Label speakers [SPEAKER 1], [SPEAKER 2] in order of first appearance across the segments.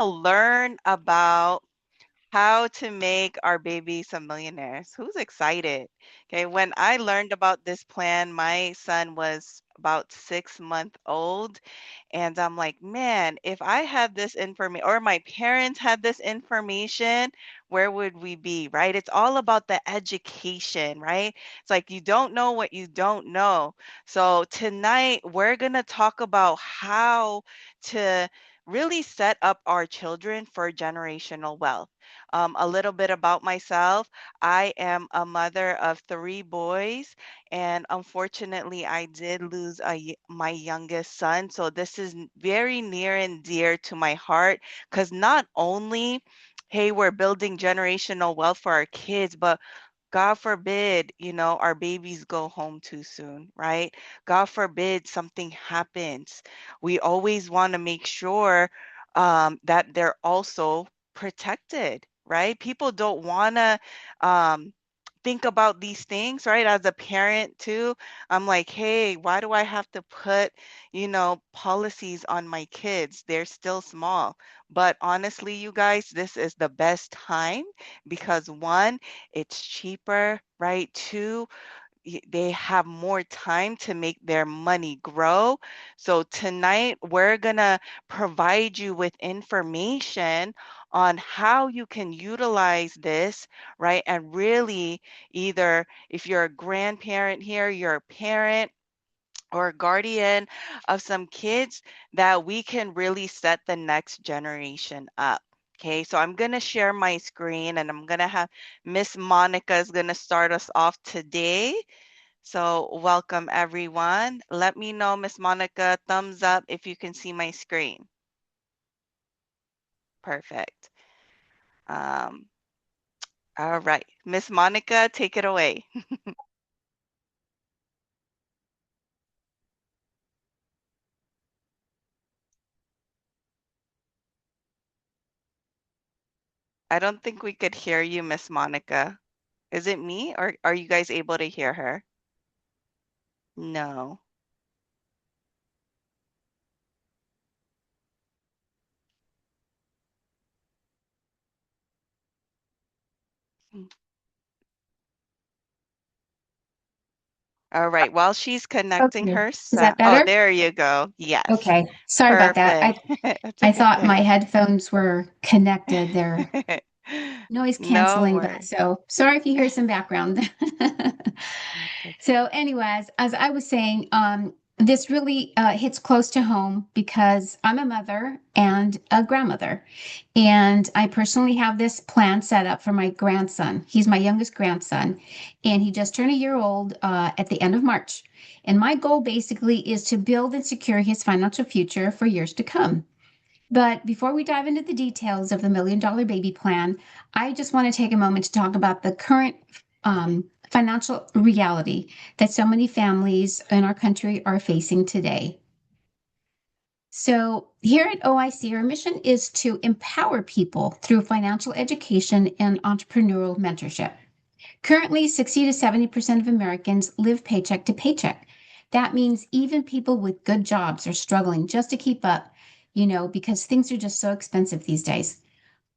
[SPEAKER 1] learn about how to make our babies some millionaires. Who's excited? Okay, when I learned about this plan, my son was about 6 months old. And I'm like, man, if I had this information or my parents had this information, where would we be, right? It's all about the education, right? It's like you don't know what you don't know. So tonight we're going to talk about how to really set up our children for generational wealth. A little bit about myself. I am a mother of three boys, and unfortunately, I did lose my youngest son. So this is very near and dear to my heart because not only, hey, we're building generational wealth for our kids, but God forbid, our babies go home too soon, right? God forbid something happens. We always want to make sure that they're also protected, right? People don't want to um, think about these things, right? As a parent, too, I'm like, hey, why do I have to put, policies on my kids? They're still small. But honestly, you guys, this is the best time because one, it's cheaper, right? Two, they have more time to make their money grow. So tonight we're gonna provide you with information on how you can utilize this, right? And really either if you're a grandparent here, you're a parent, or a guardian of some kids, that we can really set the next generation up. Okay, so I'm going to share my screen and I'm going to have Miss Monica is going to start us off today. So welcome everyone. Let me know, Miss Monica, thumbs up if you can see my screen. Perfect. Um, all right, Miss Monica, take it away. I don't think we could hear you, Miss Monica. Is it me or are you guys able to hear her? No. All right. While she's connecting
[SPEAKER 2] Okay.
[SPEAKER 1] her
[SPEAKER 2] Is that
[SPEAKER 1] sound. Oh,
[SPEAKER 2] better?
[SPEAKER 1] there you go. Yes.
[SPEAKER 2] Okay. Sorry about that.
[SPEAKER 1] Perfect. It's
[SPEAKER 2] I thought my
[SPEAKER 1] okay.
[SPEAKER 2] headphones were connected. They're noise
[SPEAKER 1] No
[SPEAKER 2] canceling, but
[SPEAKER 1] worries.
[SPEAKER 2] so sorry if you hear some background.
[SPEAKER 1] That's okay.
[SPEAKER 2] So, anyways, as I was saying, this really hits close to home because I'm a mother and a grandmother. And I personally have this plan set up for my grandson. He's my youngest grandson, and he just turned a year old at the end of March. And my goal basically is to build and secure his financial future for years to come. But before we dive into the details of the $1 million baby plan, I just want to take a moment to talk about the current financial reality that so many families in our country are facing today. So, here at OIC, our mission is to empower people through financial education and entrepreneurial mentorship. Currently, 60 to 70% of Americans live paycheck to paycheck. That means even people with good jobs are struggling just to keep up, because things are just so expensive these days.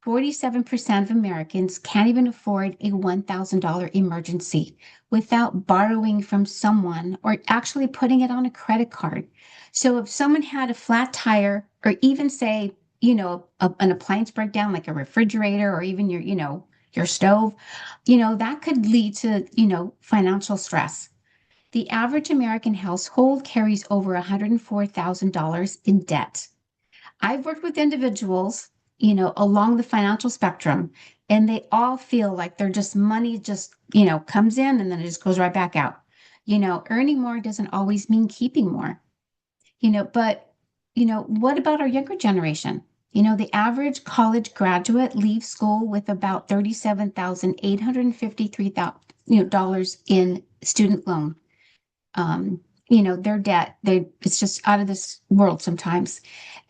[SPEAKER 2] 47% of Americans can't even afford a $1,000 emergency without borrowing from someone or actually putting it on a credit card. So if someone had a flat tire or even say, an appliance breakdown like a refrigerator or even your stove, that could lead to, financial stress. The average American household carries over $104,000 in debt. I've worked with individuals, along the financial spectrum, and they all feel like they're just money just, comes in and then it just goes right back out. Earning more doesn't always mean keeping more, but, what about our younger generation? The average college graduate leaves school with about $37,853, dollars in student loan. um, their debt. It's just out of this world sometimes.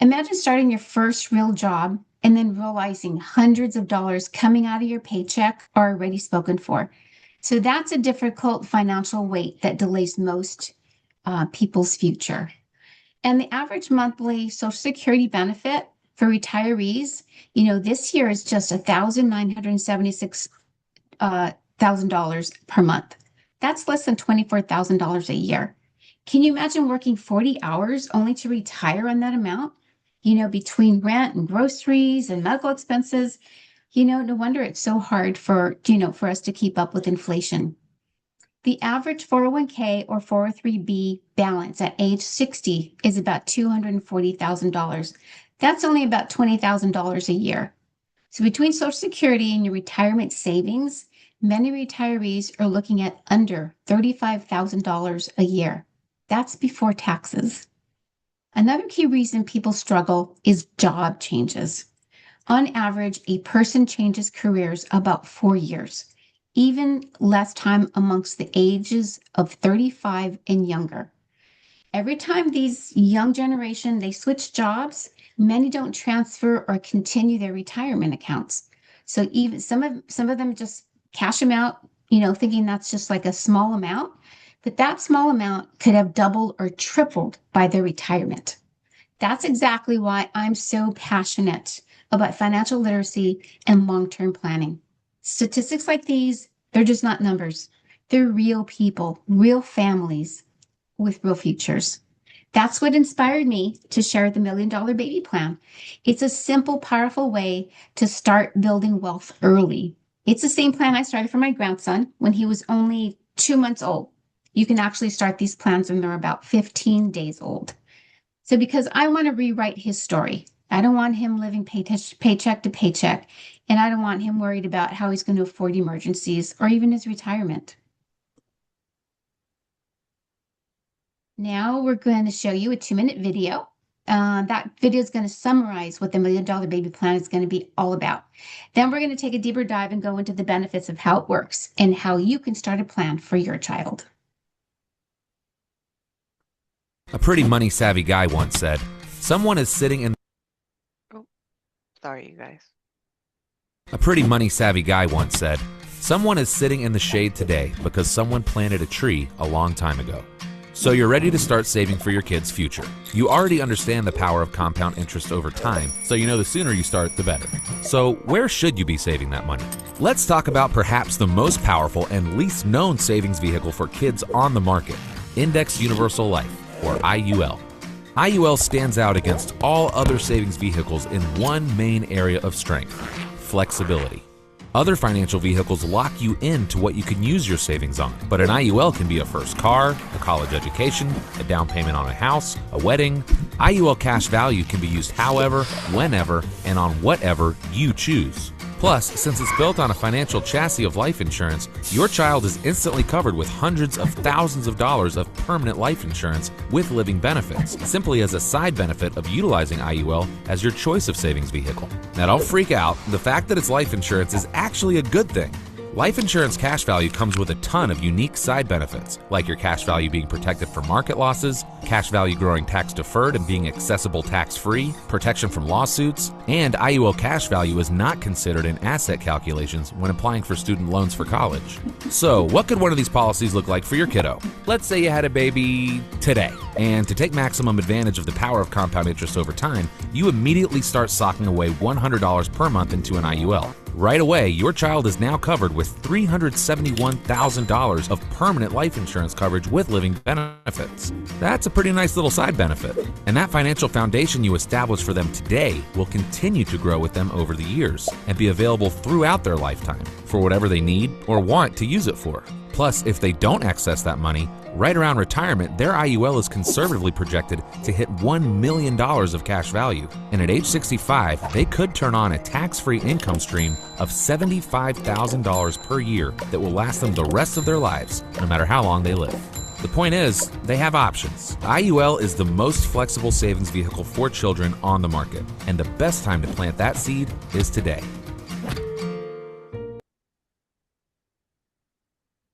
[SPEAKER 2] Imagine starting your first real job and then realizing hundreds of dollars coming out of your paycheck are already spoken for. So that's a difficult financial weight that delays most people's future. And the average monthly Social Security benefit For retirees, this year is just $1,976 $1,000 per month. That's less than $24,000 a year. Can you imagine working 40 hours only to retire on that amount? Between rent and groceries and medical expenses, no wonder it's so hard for us to keep up with inflation. The average 401k or 403b balance at age 60 is about $240,000. That's only about $20,000 a year. So between Social Security and your retirement savings, many retirees are looking at under $35,000 a year. That's before taxes. Another key reason people struggle is job changes. On average, a person changes careers about 4 years, even less time amongst the ages of 35 and younger. Every time these young generation they switch jobs, many don't transfer or continue their retirement accounts. So even some of them just cash them out, thinking that's just like a small amount, but that small amount could have doubled or tripled by their retirement. That's exactly why I'm so passionate about financial literacy and long-term planning. Statistics like these, they're just not numbers. They're real people, real families with real futures. That's what inspired me to share the Million Dollar Baby Plan. It's a simple, powerful way to start building wealth early. It's the same plan I started for my grandson when he was only 2 months old. You can actually start these plans when they're about 15 days old. So because I want to rewrite his story, I don't want him living paycheck to paycheck, and I don't want him worried about how he's going to afford emergencies or even his retirement. Now we're going to show you a 2-minute video. That video is going to summarize what the Million Dollar Baby Plan is going to be all about. Then we're going to take a deeper dive and go into the benefits of how it works and how you can start a plan for your child.
[SPEAKER 3] A pretty money-savvy guy once said, someone is sitting in...
[SPEAKER 1] Oh, sorry, you guys.
[SPEAKER 3] A pretty money-savvy guy once said, someone is sitting in the shade today because someone planted a tree a long time ago. So you're ready to start saving for your kids' future. You already understand the power of compound interest over time, so you know the sooner you start, the better. So where should you be saving that money? Let's talk about perhaps the most powerful and least known savings vehicle for kids on the market, Index Universal Life, or IUL. IUL stands out against all other savings vehicles in one main area of strength: flexibility. Other financial vehicles lock you into what you can use your savings on, but an IUL can be a first car, a college education, a down payment on a house, a wedding. IUL cash value can be used however, whenever, and on whatever you choose. Plus, since it's built on a financial chassis of life insurance, your child is instantly covered with hundreds of thousands of dollars of permanent life insurance with living benefits, simply as a side benefit of utilizing IUL as your choice of savings vehicle. Now don't freak out, the fact that it's life insurance is actually a good thing. Life insurance cash value comes with a ton of unique side benefits, like your cash value being protected from market losses, cash value growing tax deferred and being accessible tax-free, protection from lawsuits, and IUL cash value is not considered in asset calculations when applying for student loans for college. So, what could one of these policies look like for your kiddo? Let's say you had a baby today, and to take maximum advantage of the power of compound interest over time, you immediately start socking away $100 per month into an IUL. Right away, your child is now covered with $371,000 of permanent life insurance coverage with living benefits. That's a pretty nice little side benefit. And that financial foundation you establish for them today will continue to grow with them over the years and be available throughout their lifetime for whatever they need or want to use it for. Plus, if they don't access that money, right around retirement, their IUL is conservatively projected to hit $1 million of cash value. And at age 65, they could turn on a tax-free income stream of $75,000 per year that will last them the rest of their lives, no matter how long they live. The point is, they have options. IUL is the most flexible savings vehicle for children on the market, and the best time to plant that seed is today.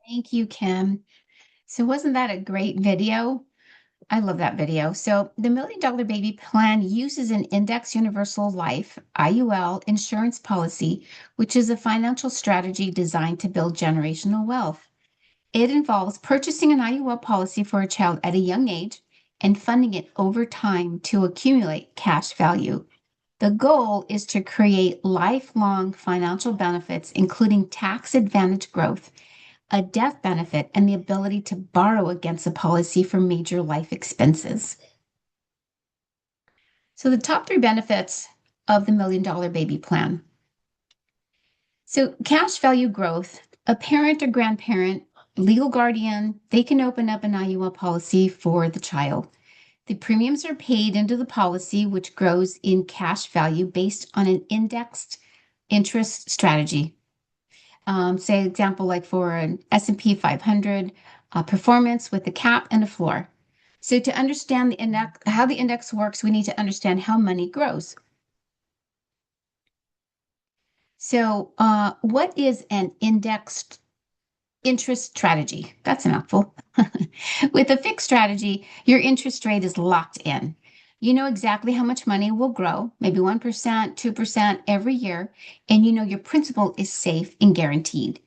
[SPEAKER 2] Thank you, Kim. So wasn't that a great video? I love that video. So the Million Dollar Baby Plan uses an Index Universal Life, IUL, insurance policy, which is a financial strategy designed to build generational wealth. It involves purchasing an IUL policy for a child at a young age and funding it over time to accumulate cash value. The goal is to create lifelong financial benefits, including tax advantage growth, a death benefit, and the ability to borrow against a policy for major life expenses. So, the top 3 benefits of the Million Dollar Baby Plan. So, cash value growth, a parent or grandparent, legal guardian, they can open up an IUL policy for the child. The premiums are paid into the policy, which grows in cash value based on an indexed interest strategy. Say, example, like for an S&P 500 performance with a cap and a floor. So to understand the index, how the index works, we need to understand how money grows. So what is an indexed interest strategy? That's a mouthful. With a fixed strategy, your interest rate is locked in. You know exactly how much money will grow, maybe 1%, 2% every year, and you know your principal is safe and guaranteed.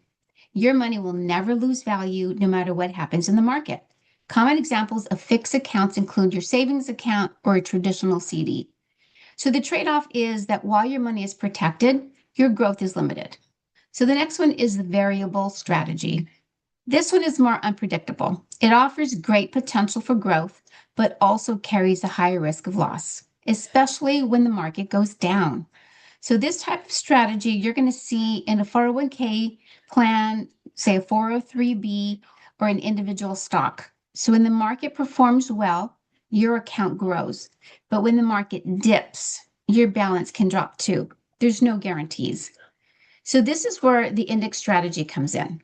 [SPEAKER 2] Your money will never lose value no matter what happens in the market. Common examples of fixed accounts include your savings account or a traditional CD. So the trade-off is that while your money is protected, your growth is limited. So the next one is the variable strategy. This one is more unpredictable. It offers great potential for growth, but also carries a higher risk of loss, especially when the market goes down. So this type of strategy you're going to see in a 401k plan, say a 403b, or an individual stock. So when the market performs well, your account grows. But when the market dips, your balance can drop too. There's no guarantees. So this is where the index strategy comes in.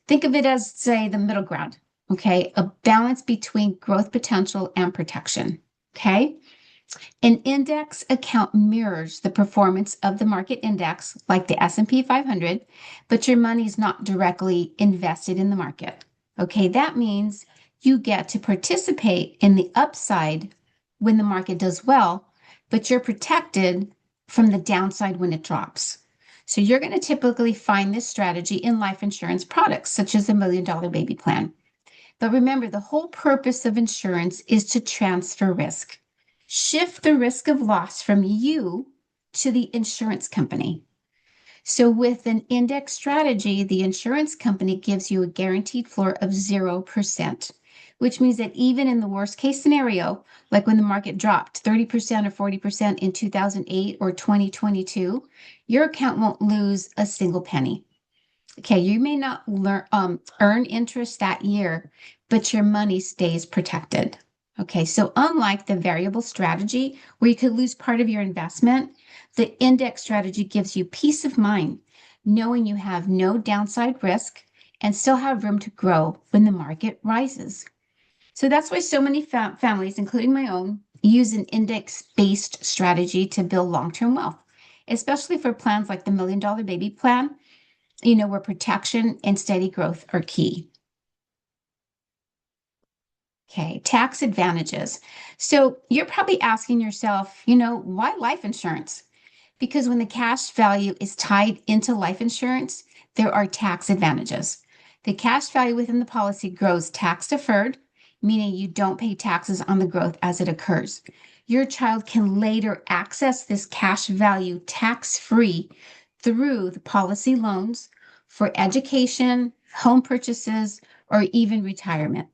[SPEAKER 2] Think of it as, say, the middle ground, okay? A balance between growth potential and protection, okay? An index account mirrors the performance of the market index, like the S&P 500, but your money is not directly invested in the market. Okay, that means you get to participate in the upside when the market does well, but you're protected from the downside when it drops. So you're going to typically find this strategy in life insurance products, such as the Million Dollar Baby Plan. But remember, the whole purpose of insurance is to transfer risk. Shift the risk of loss from you to the insurance company. So with an index strategy, the insurance company gives you a guaranteed floor of 0%, which means that even in the worst case scenario, like when the market dropped 30% or 40% in 2008 or 2022, your account won't lose a single penny. Okay, you may not earn interest that year, but your money stays protected. Okay, so unlike the variable strategy where you could lose part of your investment, the index strategy gives you peace of mind, knowing you have no downside risk and still have room to grow when the market rises. So that's why so many families, including my own, use an index-based strategy to build long-term wealth, especially for plans like the Million Dollar Baby Plan, where protection and steady growth are key. Okay, tax advantages. So you're probably asking yourself, why life insurance? Because when the cash value is tied into life insurance, there are tax advantages. The cash value within the policy grows tax deferred, meaning you don't pay taxes on the growth as it occurs. Your child can later access this cash value tax-free through the policy loans for education, home purchases, or even retirement.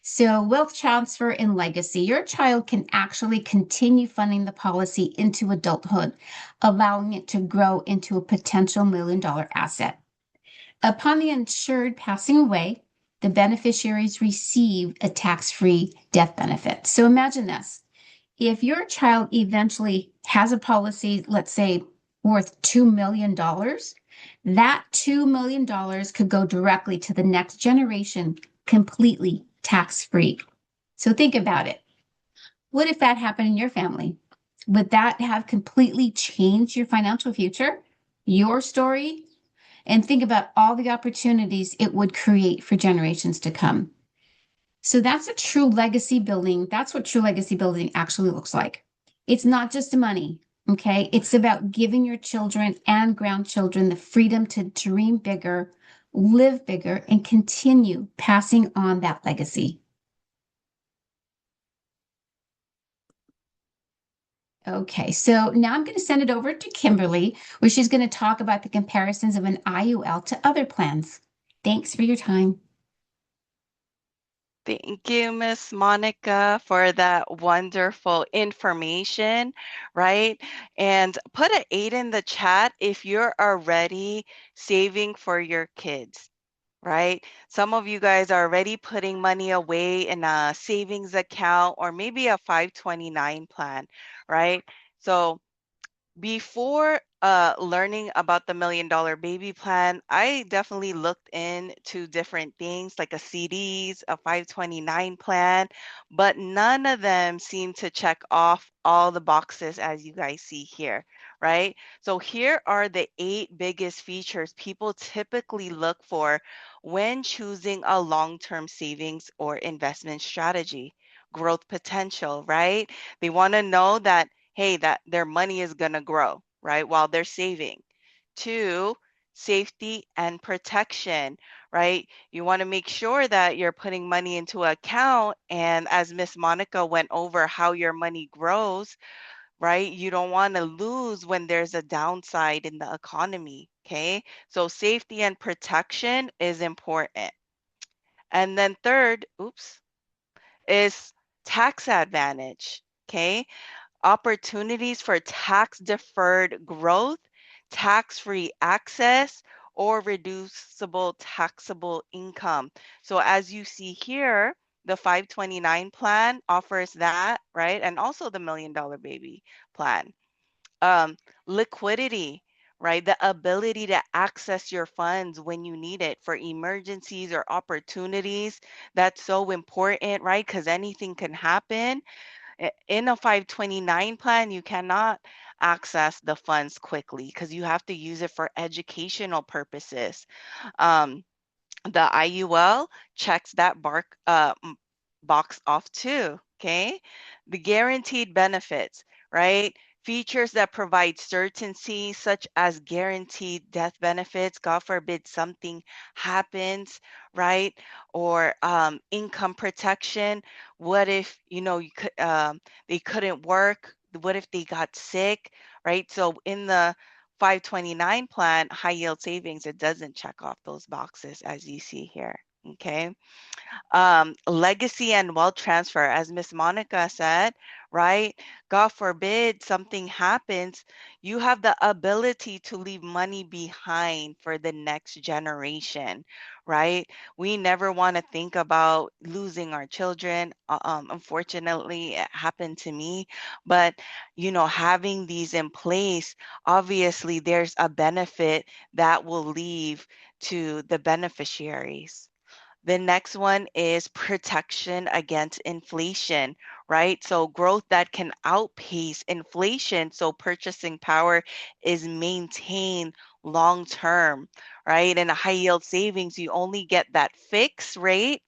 [SPEAKER 2] So wealth transfer and legacy. Your child can actually continue funding the policy into adulthood, allowing it to grow into a potential $1 million asset. Upon the insured passing away, the beneficiaries receive a tax-free death benefit. So imagine this. If your child eventually has a policy, let's say worth $2 million, that $2 million could go directly to the next generation completely tax-free. So think about it. What if that happened in your family? Would that have completely changed your financial future, your story? And think about all the opportunities it would create for generations to come. So that's a true legacy building. That's what true legacy building actually looks like. It's not just money, okay? It's about giving your children and grandchildren the freedom to dream bigger, live bigger, and continue passing on that legacy. Okay, so now I'm going to send it over to Kimberly, where she's going to talk about the comparisons of an IUL to other plans. Thanks for your time.
[SPEAKER 1] Thank you, Miss Monica, for that wonderful information, right? And put an 8 in the chat if you're already saving for your kids, right? Some of you guys are already putting money away in a savings account or maybe a 529 plan, right? So before learning about the $1 Million Baby Plan, I definitely looked into different things like a CDs, a 529 plan, but none of them seem to check off all the boxes as you guys see here, right? So here are the 8 biggest features people typically look for when choosing a long-term savings or investment strategy. Growth potential, right? They want to know that hey, that their money is going to grow, right, while they're saving. Two, safety and protection, right? You want to make sure that you're putting money into an account. And as Miss Monica went over how your money grows, right? You don't want to lose when there's a downside in the economy. Okay. So safety and protection is important. And then third, oops, is tax advantage. Okay. Opportunities for tax deferred growth, tax free access, or reducible taxable income. So, as you see here, the 529 plan offers that, right? And also the $1 Million Baby plan. Um, Liquidity, right? The ability to access your funds when you need it for emergencies or opportunities. That's so important, right? Because anything can happen in a 529 plan, you cannot access the funds quickly because you have to use it for educational purposes. Um, the IUL checks that box off too. Okay. The guaranteed benefits, right? Features that provide certainty, such as guaranteed death benefits, God forbid something happens, right? Or income protection. What if, they couldn't work? What if they got sick, right? So in the 529 plan, high yield savings, it doesn't check off those boxes as you see here. Okay. Legacy and wealth transfer, as Miss Monica said, right? God forbid something happens, you have the ability to leave money behind for the next generation, right? We never want to think about losing our children. Unfortunately, it happened to me, but having these in place, obviously, there's a benefit that will leave to the beneficiaries. The next one is protection against inflation, right? So growth that can outpace inflation. So purchasing power is maintained long term, right? In a high yield savings, you only get that fixed rate,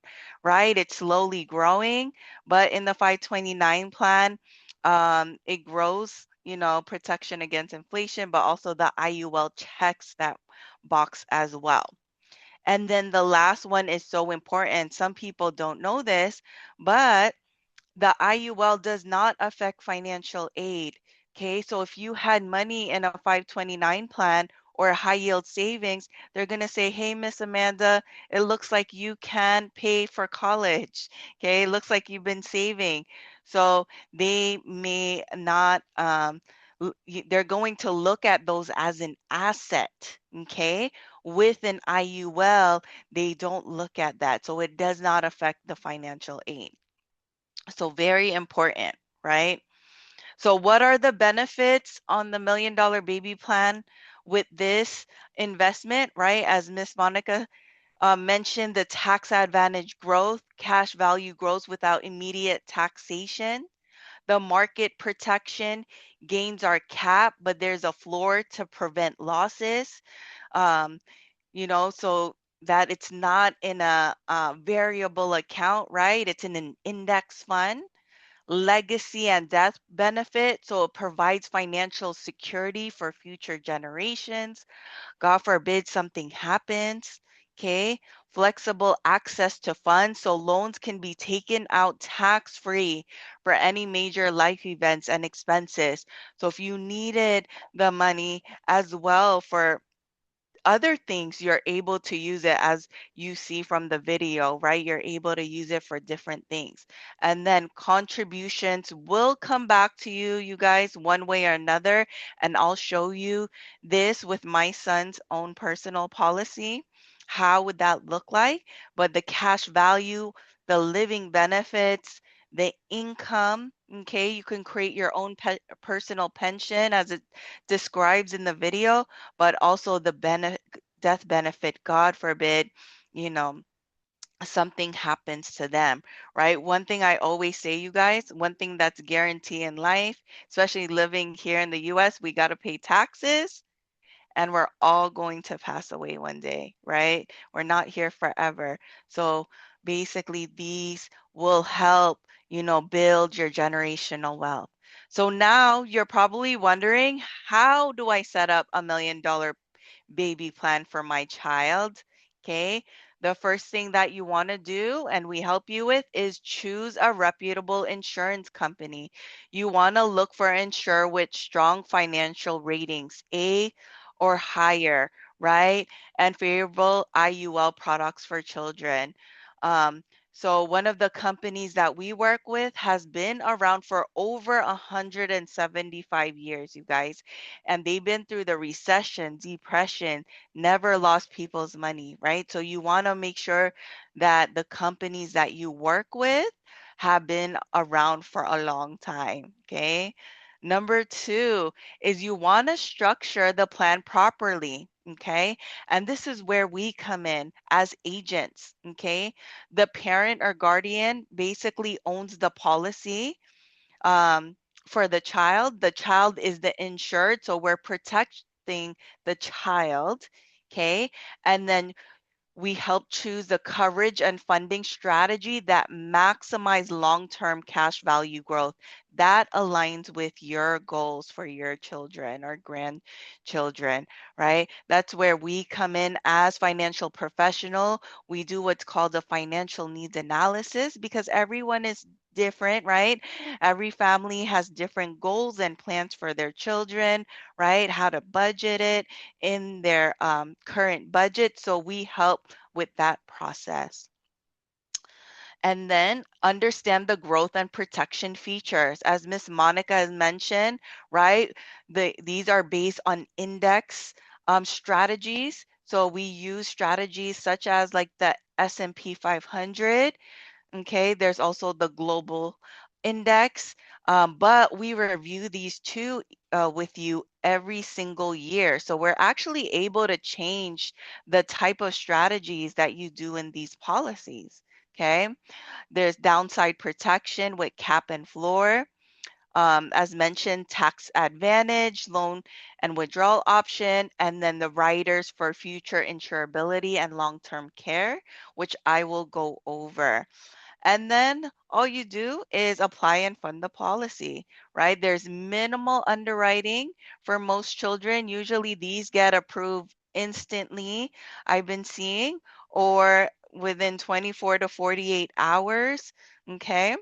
[SPEAKER 1] right? It's slowly growing. But in the 529 plan, it grows, protection against inflation, but also the IUL checks that box as well. And then the last one is so important. Some people don't know this, but the IUL does not affect financial aid. Okay, so if you had money in a 529 plan or a high yield savings, they're going to say, hey, Miss Amanda, it looks like you can pay for college. Okay, it looks like you've been saving. So they may not, they're going to look at those as an asset. Okay, with an IUL, they don't look at that. So it does not affect the financial aid. So very important, right? So what are the benefits on the $1 Million Baby Plan with this investment, right? As Miss Monica mentioned, the tax advantage growth, cash value grows without immediate taxation. The market protection gains are capped, but there's a floor to prevent losses. Um, so that it's not in a variable account, right? It's in an index fund. Legacy and death benefit. So it provides financial security for future generations. God forbid something happens. Okay. flexible access to funds, so loans can be taken out tax free for any major life events and expenses. So if you needed the money as well for other things, you're able to use it as you see from the video, right? You're able to use it for different things. And then contributions will come back to you, you guys, one way or another. And I'll show you this with my son's own personal policy. How would that look like? But the cash value, the living benefits, the income, okay, you can create your own personal pension as it describes in the video, but also the death benefit, God forbid, you know, something happens to them, right? One thing I always say, you guys, one thing that's guaranteed in life, especially living here in the US, we got to pay taxes, and we're all going to pass away one day, right? We're not here forever. So basically, these will help, build your generational wealth. So now you're probably wondering, how do I set up $1 million baby plan for my child? Okay. The first thing that you want to do, and we help you with, is choose a reputable insurance company. You want to look for insure with strong financial ratings, A or higher, right? And favorable IUL products for children. Um, so one of the companies that we work with has been around for over 175 years, you guys. And they've been through the recession, depression, never lost people's money, right? So you want to make sure that the companies that you work with have been around for a long time, okay? Number two is you want to structure the plan properly. Okay. And this is where we come in as agents. Okay. The parent or guardian basically owns the policy um, for the child. The child is the insured. So we're protecting the child. Okay. And then we help choose the coverage and funding strategy that maximize long-term cash value growth that aligns with your goals for your children or grandchildren, right? That's where we come in as financial professional. We do what's called a financial needs analysis because everyone is different, right? Every family has different goals and plans for their children, right? How to budget it in their current budget. So we help with that process. And then understand the growth and protection features. As Miss Monica has mentioned, right? These are based on index strategies. So we use strategies such as like the S&P 500. Okay, there's also the global index, but we review these two with you every single year. So we're actually able to change the type of strategies that you do in these policies. Okay, there's downside protection with cap and floor. As mentioned, tax advantage, loan and withdrawal option, and then the riders for future insurability and long term care, which I will go over. And then all you do is apply and fund the policy, right? There's minimal underwriting for most children. Usually these get approved instantly, I've been seeing, or within 24 to 48 hours. Okay.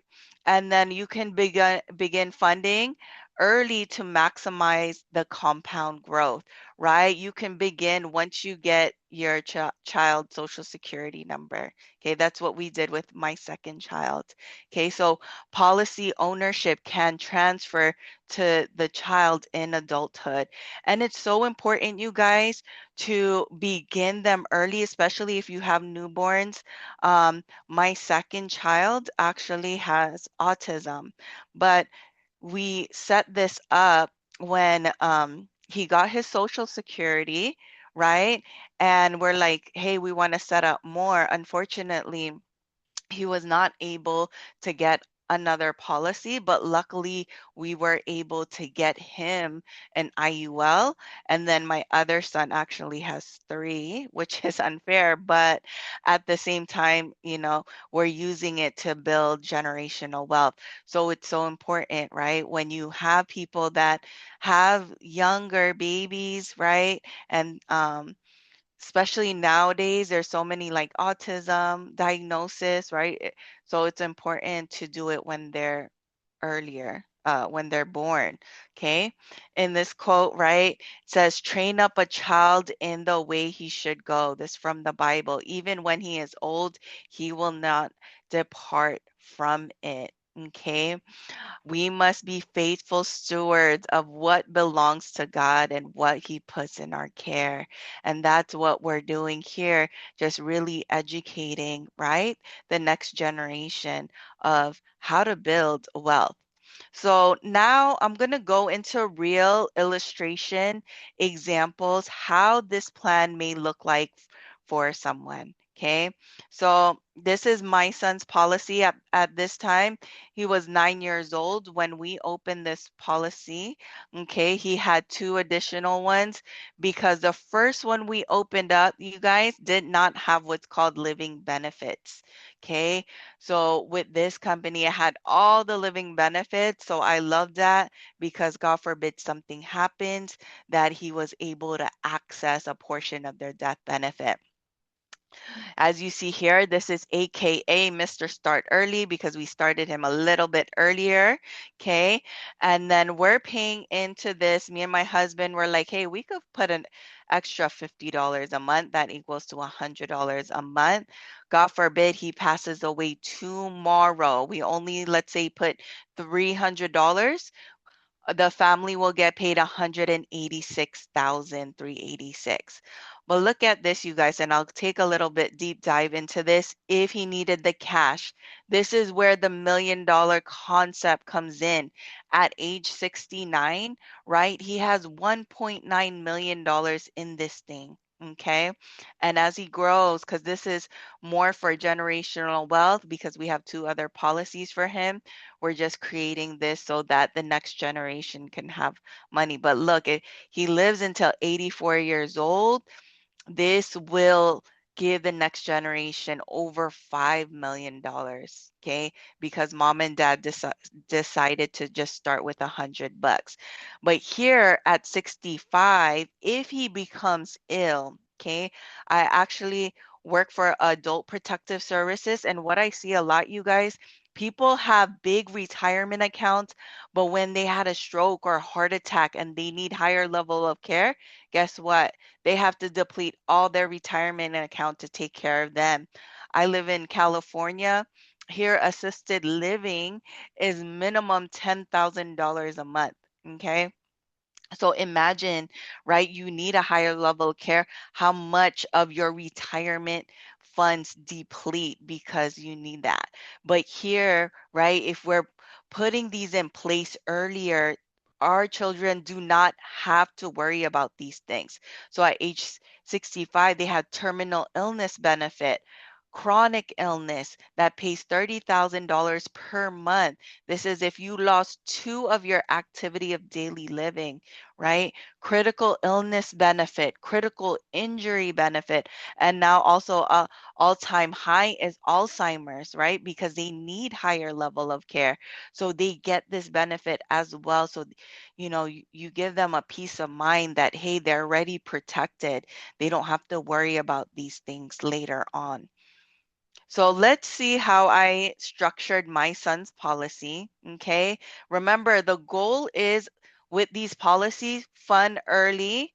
[SPEAKER 1] And then you can begin funding early to maximize the compound growth, right? You can begin once you get your child social security number. Okay, that's what we did with my second child. Okay, so policy ownership can transfer to the child in adulthood. And it's so important, you guys, to begin them early, especially if you have newborns. My second child actually has autism, but we set this up when he got his social security, right? And we're like, hey, we want to set up more. Unfortunately, he was not able to get another policy, but luckily we were able to get him an IUL. And then my other son actually has three, which is unfair, but at the same time, we're using it to build generational wealth. So it's so important, right? When you have people that have younger babies, right? And especially nowadays, there's so many like autism diagnosis, right? So it's important to do it when they're earlier, when they're born. Okay. In this quote, right, it says, train up a child in the way he should go. This from the Bible. Even when he is old, he will not depart from it. Okay. We must be faithful stewards of what belongs to God and what He puts in our care. And that's what we're doing here, just really educating, right? The next generation of how to build wealth. So now I'm going to go into real illustration examples how this plan may look like for someone. Okay. So this is my son's policy at this time. He was 9 years old when we opened this policy. Okay. He had two additional ones because the first one we opened up, you guys, did not have what's called living benefits. Okay. So with this company, it had all the living benefits. So I love that because God forbid something happens, that he was able to access a portion of their death benefit. As you see here, this is AKA Mr. Start Early because we started him a little bit earlier. Okay. And then we're paying into this. Me and my husband were like, hey, we could put an extra $50 a month. That equals to $100 a month. God forbid he passes away tomorrow. We only, let's say, put $300, the family will get paid 186,386. But look at this, you guys, and I'll take a little bit deep dive into this. If he needed the cash, this is where the $1 million concept comes in. At age 69, right? He has $1.9 million in this thing. Okay. And as he grows, because this is more for generational wealth, because we have two other policies for him, we're just creating this so that the next generation can have money. But look, if he lives until 84 years old, this will give the next generation over $5 million. Okay, because mom and dad decided to just start with $100. But here at 65, if he becomes ill, okay, I actually work for adult protective services, and what I see a lot, you guys, people have big retirement accounts, but when they had a stroke or a heart attack and they need higher level of care, guess what? They have to deplete all their retirement account to take care of them. I live in California. Here, assisted living is minimum $10,000 a month. Okay. So imagine, right? You need a higher level of care. How much of your retirement funds deplete because you need that? But here, right, if we're putting these in place earlier, our children do not have to worry about these things. So at age 65, they had terminal illness benefit, chronic illness that pays $30,000 per month. This is if you lost two of your activity of daily living, right? Critical illness benefit, critical injury benefit, and now also all-time high is Alzheimer's, right? Because they need higher level of care. So they get this benefit as well. So, you give them a peace of mind that, hey, they're already protected. They don't have to worry about these things later on. So let's see how I structured my son's policy. Okay. Remember, the goal is with these policies, fund early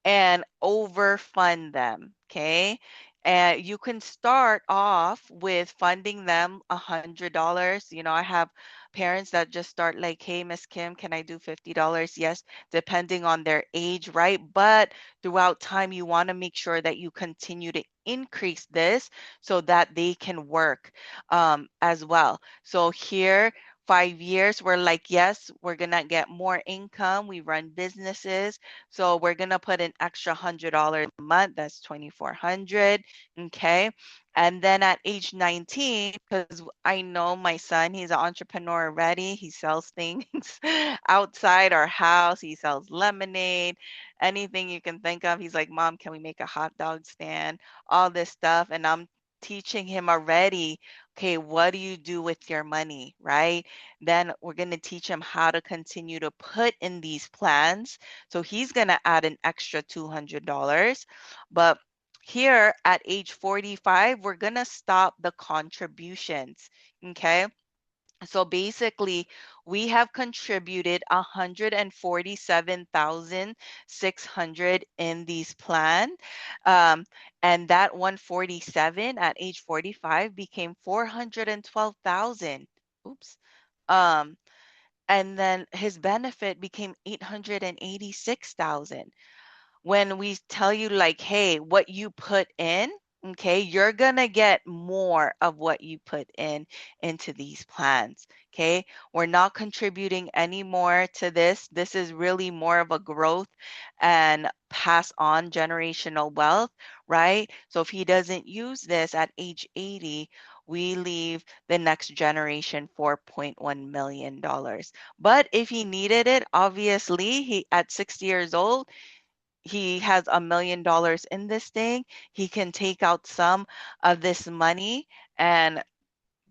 [SPEAKER 1] and overfund them. Okay. And you can start off with funding them $100. I have parents that just start like, hey, Miss Kim, can I do $50? Yes, depending on their age, right? But throughout time, you want to make sure that you continue to increase this so that they can work as well. So here, 5 years, we're like, yes, we're gonna get more income. We run businesses, so we're gonna put an extra $100 a month. That's 2,400. Okay. And then at age 19, because I know my son, he's an entrepreneur already. He sells things outside our house. He sells lemonade, anything you can think of. He's like, Mom, can we make a hot dog stand? All this stuff. And I'm teaching him already, okay, what do you do with your money, right? Then we're going to teach him how to continue to put in these plans. So he's going to add an extra $200. But Here at age 45, we're going to stop the contributions. Okay. So basically, we have contributed 147,600 in these plan. Um, and that 147 at age 45 became 412,000. Oops. Um, and then his benefit became 886,000. When we tell you like, hey, what you put in, okay, you're gonna get more of what you put in into these plans. Okay, we're not contributing any more to this. This is really more of a growth and pass on generational wealth, right? So if he doesn't use this at age 80, we leave the next generation $4.1 million. But if he needed it, obviously, he at 60 years old, he has $1 million in this thing. He can take out some of this money and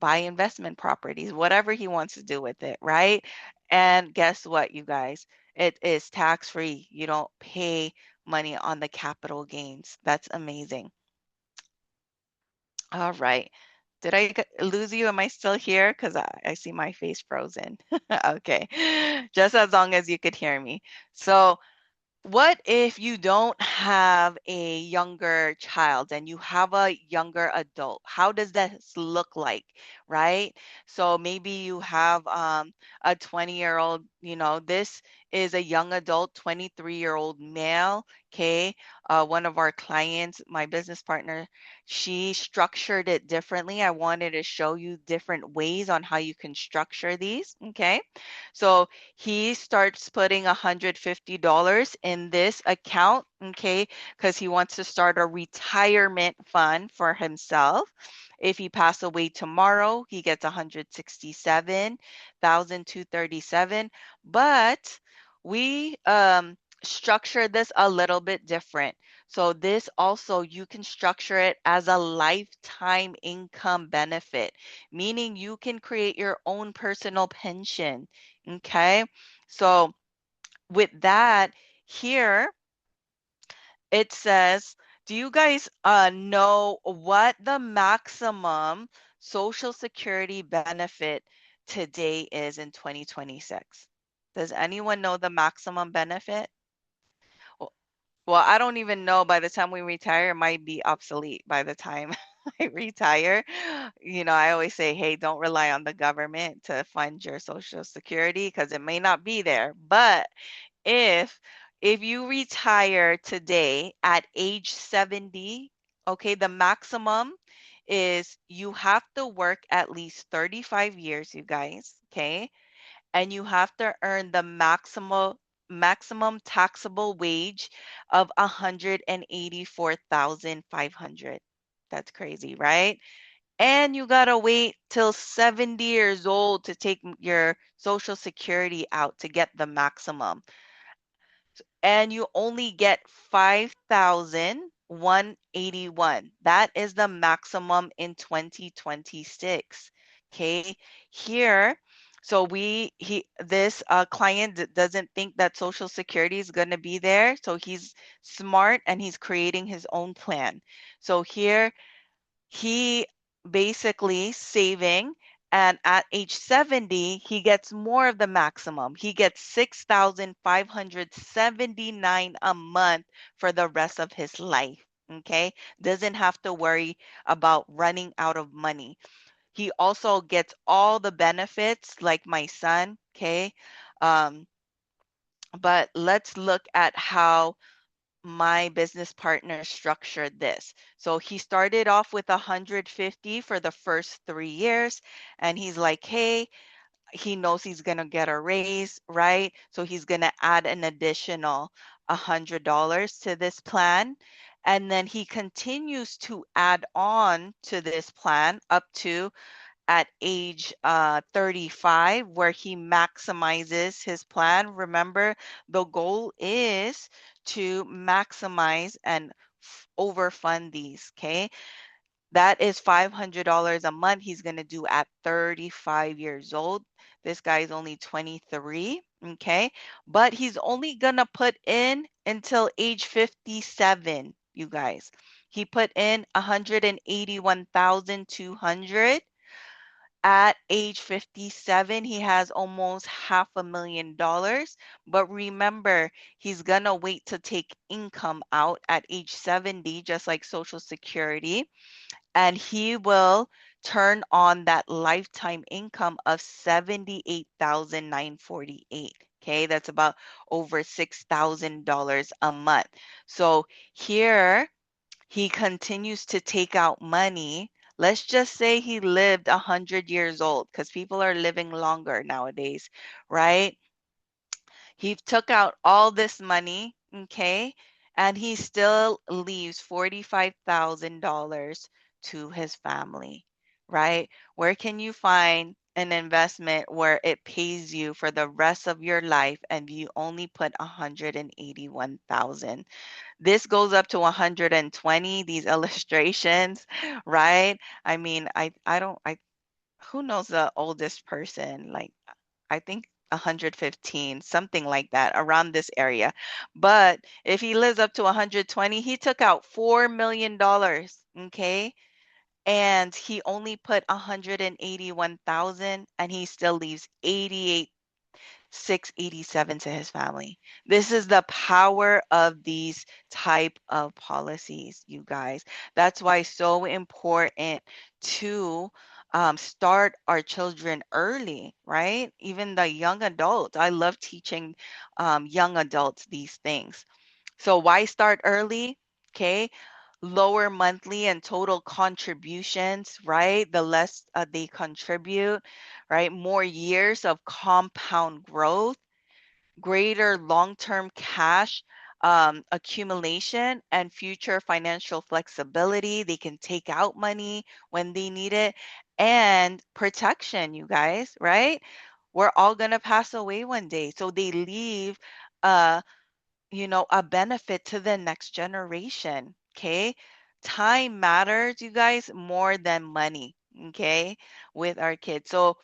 [SPEAKER 1] buy investment properties, whatever he wants to do with it, right? And guess what, you guys? It is tax free. You don't pay money on the capital gains. That's amazing. All right. Did I lose you? Am I still here? Because I see my face frozen. Okay. Just as long as you could hear me. So, what if you don't have a younger child and you have a younger adult? How does this look like, right? So maybe you have a 20-year-old, this is a young adult, 23-year-old male, okay? One of our clients, my business partner, she structured it differently. I wanted to show you different ways on how you can structure these, okay? So he starts putting $150 in this account, okay, because he wants to start a retirement fund for himself. If he pass away tomorrow, he gets 167,237. But we structure this a little bit different. So this also, you can structure it as a lifetime income benefit, meaning you can create your own personal pension. Okay. So with that, here it says, do you guys know what the maximum Social Security benefit today is in 2026? Does anyone know the maximum benefit? Well, well, I don't even know. By the time we retire, it might be obsolete by the time I retire. I always say, hey, don't rely on the government to fund your Social Security because it may not be there. But if if you retire today at age 70, okay, the maximum is you have to work at least 35 years, you guys, okay? And you have to earn the maximum taxable wage of 184,500. That's crazy, right? And you gotta wait till 70 years old to take your Social Security out to get the maximum. And you only get 5,181. That is the maximum in 2026. Okay. Here, so this client doesn't think that Social Security is going to be there. So he's smart and he's creating his own plan. So here he basically saving, and at age 70 he gets more of the maximum. He gets 6,579 a month for the rest of his life. Okay, doesn't have to worry about running out of money. He also gets all the benefits like my son. Okay. um, but let's look at how my business partner structured this. So he started off with 150 for the first 3 years. And he's like, hey, he knows he's going to get a raise, right? So he's going to add an additional $100 to this plan. And then he continues to add on to this plan up to at age 35, where he maximizes his plan. Remember, the goal is to maximize and overfund these. Okay. That is $500 a month he's going to do at 35 years old. This guy is only 23. Okay. But he's only going to put in until age 57, you guys. He put in 181,200. At age 57, he has almost half $1 million. But remember, he's gonna wait to take income out at age 70, just like Social Security, and he will turn on that lifetime income of 78,948. Okay, that's about over $6,000 a month. So here he continues to take out money. Let's just say he lived 100 years old because people are living longer nowadays, right? He took out all this money, okay, and he still leaves $45,000 to his family, right? Where can you find an investment where it pays you for the rest of your life and you only put 181,000? This goes up to 120, these illustrations, right? I mean, I don't I who knows the oldest person? Like I think 115, something like that, around this area. But if he lives up to 120, he took out $4 million, okay? And he only put 181,000 and he still leaves 687 to his family. This is the power of these type of policies, you guys. That's why it's so important to start our children early, right? Even the young adults. I love teaching young adults these things. So why start early? Okay. Lower monthly and total contributions, right? The less they contribute, right? More years of compound growth, greater long-term cash accumulation, and future financial flexibility. They can take out money when they need it, and protection, you guys, right? We're all going to pass away one day. So they leave uh, a benefit to the next generation. Okay. Time matters, you guys, more than money. Okay. With our kids. So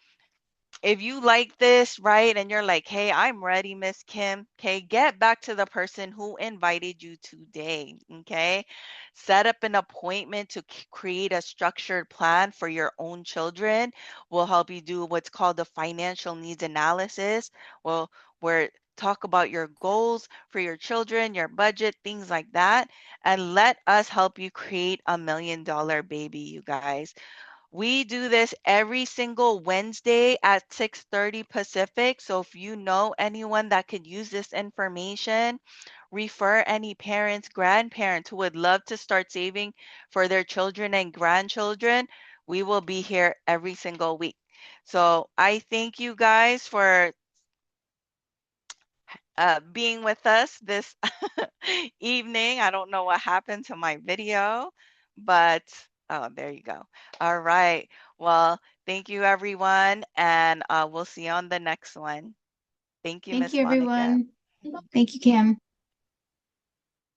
[SPEAKER 1] if you like this, right, and you're like, hey, I'm ready, Miss Kim, okay, get back to the person who invited you today, okay? Set up an appointment to create a structured plan for your own children. We'll help you do what's called the financial needs analysis. Well, where talk about your goals for your children, your budget, things like that, and let us help you create $1 million baby, you guys. We do this every single Wednesday at 6:30 Pacific. So if you know anyone that could use this information, refer any parents, grandparents who would love to start saving for their children and grandchildren. We will be here every single week. So I thank you guys for being with us this evening. I don't know what happened to my video, but oh, there you go. All right. Well, thank you, everyone, and we'll see you on the next one. Thank you,
[SPEAKER 2] Thank
[SPEAKER 1] Miss
[SPEAKER 2] you,
[SPEAKER 1] Monica.
[SPEAKER 2] everyone. Thank you, Kim.